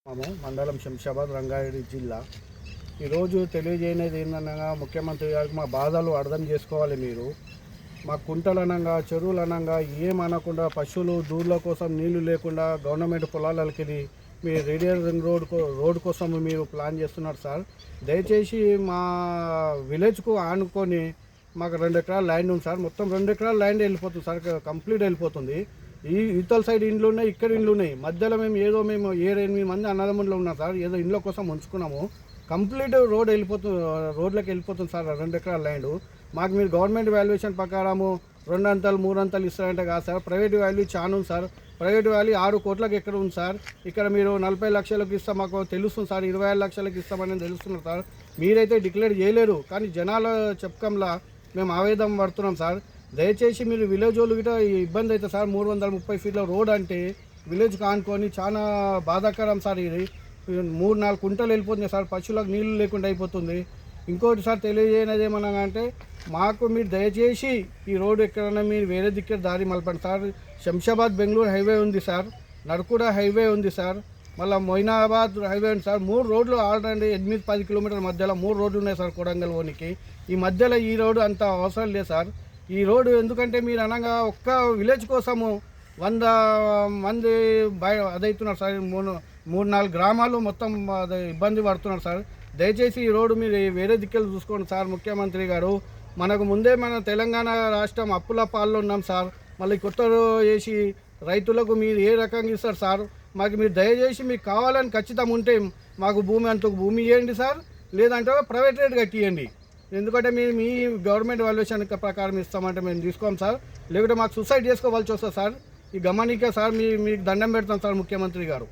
మండలం శంషాబాద్ రంగారెడ్డి జిల్లా. ఈరోజు తెలియజేయనేది ఏంటనగా ముఖ్యమంత్రి గారికి మా బాధలు అర్థం చేసుకోవాలి. మీరు మా కుంటలనంగా చెరువులనంగా ఏమనకుండా పశువులు దూర్ల కోసం నీళ్లు లేకుండా గవర్నమెంట్ పొలాలకి మీ రేడియల్ రింగ్ రోడ్ కోసం మీరు ప్లాన్ చేస్తున్నారు సార్. దయచేసి మా విలేజ్కు ఆనుకొని మాకు 2 ఎకరాల ల్యాండ్ ఉంది సార్. మొత్తం 2 ఎకరాల ల్యాండ్ వెళ్ళిపోతుంది సార్, కంప్లీట్ వెళ్ళిపోతుంది. ఈ ఇవతల సైడ్ ఇండ్లు ఉన్నాయి, ఇక్కడ ఇండ్లు ఉన్నాయి. మధ్యలో మేము 8 మంది అన్నదమ్ములు ఉన్నాం సార్. ఏదో ఇండ్ల కోసం ఉంచుకున్నాము. కంప్లీట్ రోడ్లోకి వెళ్ళిపోతుంది సార్ 2 ఎకరాల ల్యాండ్. మాకు మీరు గవర్నమెంట్ వాల్యుయేషన్ ప్రకారము 2 అంతలు 3 అంతలు ఇస్తారంటే కాదు సార్. ప్రైవేట్ వాల్యూ చాలా ఉంది సార్. ప్రైవేట్ వాల్యూ 6 కోట్లకు ఎక్కడ ఉంది సార్. ఇక్కడ మీరు 40 లక్షలకు ఇస్తాం మాకు తెలుస్తుంది సార్. 25 లక్షలకు ఇస్తామని తెలుస్తున్నారు సార్. మీరైతే డిక్లేర్ చేయలేరు, కానీ జనాల చెప్పకంలా మేము ఆవేదన పడుతున్నాం సార్. దయచేసి మీరు విలేజ్ వాళ్ళు గిట్ట ఇబ్బంది అవుతుంది సార్. 330 ఫీట్ల రోడ్ అంటే విలేజ్ కానుకొని చాలా బాధాకరం సార్. ఇది 3-4 కుంటలు వెళ్ళిపోతుంది సార్. పశువులకు నీళ్లు లేకుండా అయిపోతుంది. ఇంకోటి సార్ తెలియజేయనది ఏమన్నా అంటే మాకు మీరు దయచేసి ఈ రోడ్డు ఎక్కడైనా మీరు వేరే దిక్కు దారి మలపండి సార్. శంషాబాద్ బెంగళూరు హైవే ఉంది సార్, నర్కుడ హైవే ఉంది సార్, మళ్ళీ మొయినాబాద్ హైవే ఉంది సార్. 3 రోడ్లు ఆల్రెడీ 8-10 కిలోమీటర్ల మధ్యలో 3 రోడ్లు ఉన్నాయి సార్ కొడంగల్ ఓనికి. ఈ మధ్యలో ఈ రోడ్డు అంత అవసరం లేదు సార్. ఈ రోడ్డు ఎందుకంటే మీరు అనగా ఒక్క విలేజ్ కోసము 100 మంది అదవుతున్నారు సార్. 3-4 గ్రామాలు మొత్తం అది ఇబ్బంది పడుతున్నారు సార్. దయచేసి ఈ రోడ్డు మీరు వేరే దిక్కులు చూసుకోండి సార్. ముఖ్యమంత్రి గారు మనకు ముందే మన తెలంగాణ రాష్ట్రం అప్పుల పాల్లో ఉన్నాం సార్. మళ్ళీ కొత్త చేసి రైతులకు మీరు ఏ రకంగా ఇస్తారు సార్. మాకు మీరు దయచేసి మీకు కావాలని ఖచ్చితంగా ఉంటే మాకు భూమి ఇవ్వండి సార్, లేదంటే ప్రైవేట్ రేట్ కట్టియండి. ఎందుకంటే మీ గవర్నమెంట్ వాల్యుయేషన్ ప్రకారం ఇస్తామంటే మేము తీసుకోం సార్. లేకుంటే మాకు సూసైడ్ చేసుకోవాల్సి వస్తుంది సార్. ఈ గమనిక సార్ మీకు దండం పెడతాం సార్ ముఖ్యమంత్రి గారు.